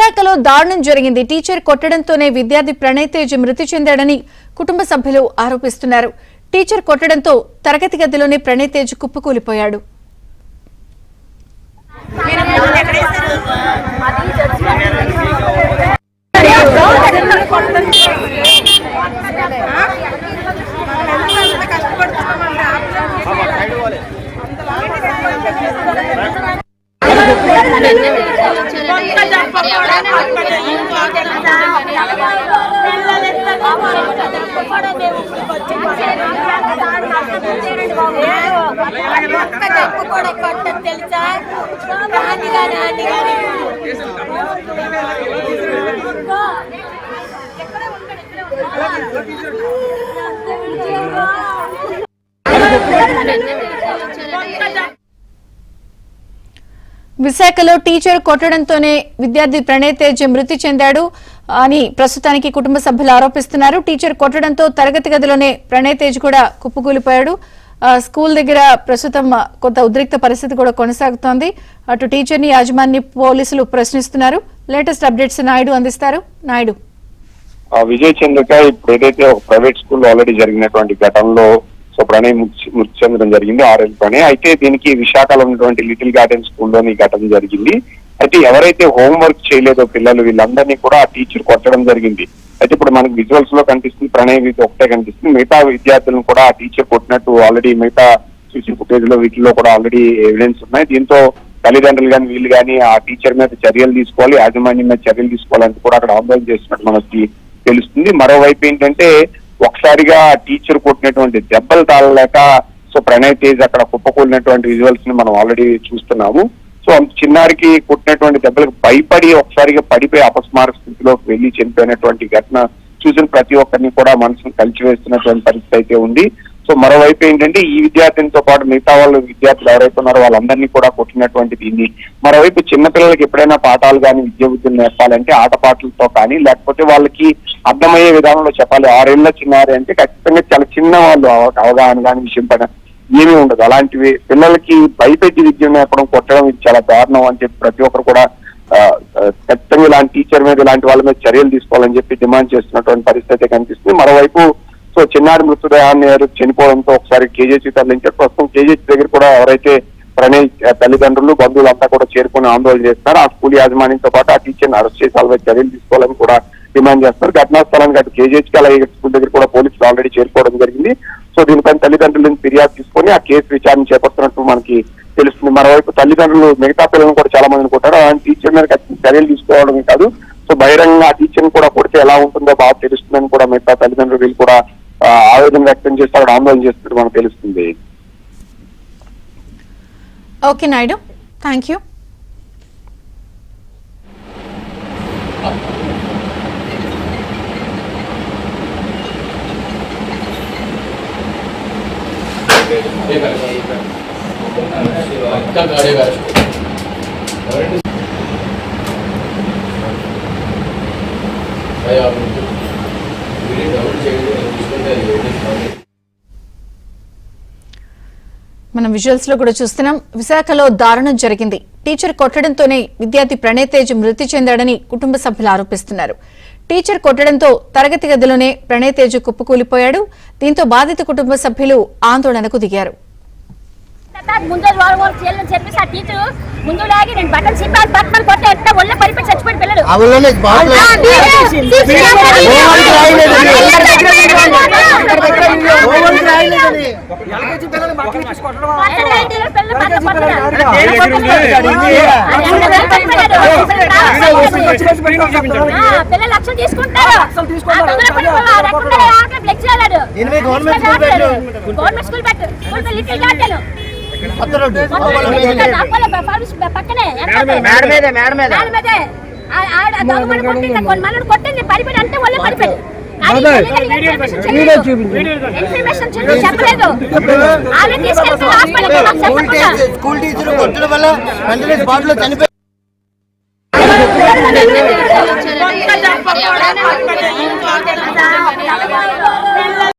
విశాఖలో దారుణం జరిగింది. టీచర్ కొట్టడంతోనే విద్యార్థి ప్రణయ్ తేజ్ మృతి చెందాడని కుటుంబ సభ్యులు ఆరోపిస్తున్నారు. టీచర్ కొట్టడంతో తరగతి గదిలోనే ప్రణయ్ తేజ్ కుప్పకూలిపోయాడు. విశాఖలో టీచర్ కొట్టడంతోనే విద్యార్థి ప్రణయ్ తేజ్ మృతి చెందాడు అని ప్రస్తుతానికి కుటుంబ సభ్యులు ఆరోపిస్తున్నారు. టీచర్ కొట్టడంతో తరగతి గదిలోనే ప్రణయ్ తేజ్ కూడా కుప్పకూలిపోయాడు. స్కూల్ దగ్గర ప్రస్తుతం కొంత ఉద్రిక్త పరిస్థితి కూడా కొనసాగుతోంది. అటు టీచర్ ని యాజమాన్య పోలీసులు ప్రశ్నిస్తున్నారు. లేటెస్ట్ అప్డేట్స్ నాయుడు అందిస్తారు. నాయుడు, విజయ్ చంద్రిక ఇప్పుడు ఏదైతే ఒక ప్రైవేట్ స్కూల్ ఆల్రెడీ జరిగినటువంటి ఘటనలో ప్రణయ్ మృతి చెందడం జరిగింది. 6 ఏళ్ళ ప్రణయ్. అయితే దీనికి విశాఖలో ఉన్నటువంటి లిటిల్ గార్డెన్ స్కూల్లోని ఈ ఘటన జరిగింది. అయితే ఎవరైతే హోంవర్క్ చేయలేదో పిల్లలు వీళ్ళందరినీ కూడా ఆ టీచర్ కొట్టడం జరిగింది. అయితే ఇప్పుడు మనకు విజువల్స్ లో కనిపిస్తుంది ప్రణయ్ ఒకటే కనిపిస్తుంది. మిగతా విద్యార్థులను కూడా ఆ టీచర్ కొట్టినట్టు ఆల్రెడీ మిగతా సీసీ ఫుటేజ్ లో వీటిలో కూడా ఆల్రెడీ ఎవిడెన్స్ ఉన్నాయి. దీంతో తల్లిదండ్రులు కానీ వీళ్ళు కానీ ఆ టీచర్ మీద చర్యలు తీసుకోవాలి, యాజమాన్యం మీద చర్యలు తీసుకోవాలని కూడా అక్కడ ఆందోళన చేస్తున్నట్టు మనకి తెలుస్తుంది. మరోవైపు ఏంటంటే ఒకసారిగా టీచర్ కొట్టినటువంటి దెబ్బలు తాళలేక ప్రణయ్ తేజ్ అక్కడ కుప్పకూలినటువంటి విజువల్స్ ని మనం ఆల్రెడీ చూస్తున్నాము. చిన్నారికి కొట్టినటువంటి దెబ్బలకు భయపడి ఒకసారిగా పడిపోయి అపస్మార స్థితిలోకి వెళ్లి చనిపోయినటువంటి ఘటన చూసిన ప్రతి ఒక్కరిని కూడా మనసును కలిచివేస్తున్నటువంటి పరిస్థితి అయితే ఉంది. మరోవైపు ఏంటంటే ఈ విద్యార్థినితో పాటు మిగతా వాళ్ళు విద్యార్థులు ఎవరైతే ఉన్నారో వాళ్ళందరినీ కూడా కొట్టినటువంటి దీన్ని మరోవైపు చిన్నపిల్లలకి ఎప్పుడైనా పాఠాలు కానీ విద్యా బుద్ధులు నేర్పాలంటే ఆటపాటలతో కానీ లేకపోతే వాళ్ళకి అర్థమయ్యే విధానంలో చెప్పాలి. 6 ఏళ్ళ చిన్నారి అంటే ఖచ్చితంగా చాలా చిన్న వాళ్ళు అవగాహన కానీ విషయం పైన ఏమీ ఉండదు. అలాంటివి పిల్లలకి భయపెట్టి విద్య నేర్పడం కొట్టడం ఇది చాలా దారుణం అని చెప్పి ప్రతి ఒక్కరు కూడా ఖచ్చితంగా ఇలాంటి టీచర్ మీద ఇలాంటి వాళ్ళ మీద చర్యలు తీసుకోవాలని చెప్పి డిమాండ్ చేస్తున్నటువంటి పరిస్థితి కనిపిస్తుంది. మరోవైపు చిన్నారి మృతదేహాన్ని చనిపోవడంతో ఒకసారి కేజీహెచ్ తరలించారు. ప్రస్తుతం కేజీహెచ్ దగ్గర కూడా ఎవరైతే ప్రణయ్ తల్లిదండ్రులు బంధువులంతా కూడా చేరుకుని ఆందోళన చేస్తున్నారు. ఆ స్కూల్ యాజమాన్యంతో పాటు ఆ టీచర్ని అరెస్ట్ చేసి వాళ్ళ చర్యలు తీసుకోవాలని కూడా డిమాండ్ చేస్తున్నారు. ఘటనా స్థలానికి అటు కేజీహెచ్ అలాగే స్కూల్ దగ్గర కూడా పోలీసులు ఆల్రెడీ చేరుకోవడం జరిగింది. దీనిపైన తల్లిదండ్రులను ఫిర్యాదు తీసుకొని ఆ కేసు విచారణ చేపడుతున్నట్టు మనకి తెలుస్తుంది. మరోవైపు తల్లిదండ్రులు మిగతా పిల్లలను కూడా చాలా మందిని కొట్టారు. అలాంటి టీచర్ మీద చర్యలు తీసుకోవడమే కాదు బహిరంగంగా ఆ టీచర్ ని కూడా కొడితే ఎలా ఉంటుందో బాగా తెలుస్తుందని కూడా మిగతా తల్లిదండ్రులు వీళ్ళు కూడా ఆవేదన వ్యక్తం చేస్తారు, ఆందోళన చేస్తున్నట్టు మనకు తెలుస్తుంది. Okay Naidu, thank you. మనం విజువల్స్ లో కూడా చూస్తున్నాం. విశాఖలో దారుణం జరిగింది. టీచర్ కొట్టడంతోనే విద్యార్థి ప్రణయ్ తేజ్ మృతి చెందాడని కుటుంబ సభ్యులు ఆరోపిస్తున్నారు. టీచర్ కొట్టడంతో తరగతి గదిలోనే ప్రణయ్ తేజ్ కుప్పకూలిపోయాడు. దీంతో బాధిత కుటుంబ సభ్యులు ఆందోళనకు దిగారు. ముందు చెప్పేసి ఆ టీచర్ ముందు లాగి నేను బట్టలు సింపాలి పక్కన కొట్టే ఎట్లా ఒళ్ళ పరిపెట్టి చచ్చిపోయిన పిల్లలు పిల్లలు లక్షలు తీసుకుంటారు. గవర్నమెంట్ స్కూల్ పెట్టు కొట్టింది పడిపోయి అంటే వాళ్ళే పడిపోయి చెప్పలేదు. స్కూల్ టీచర్ కొట్టడం వల్ల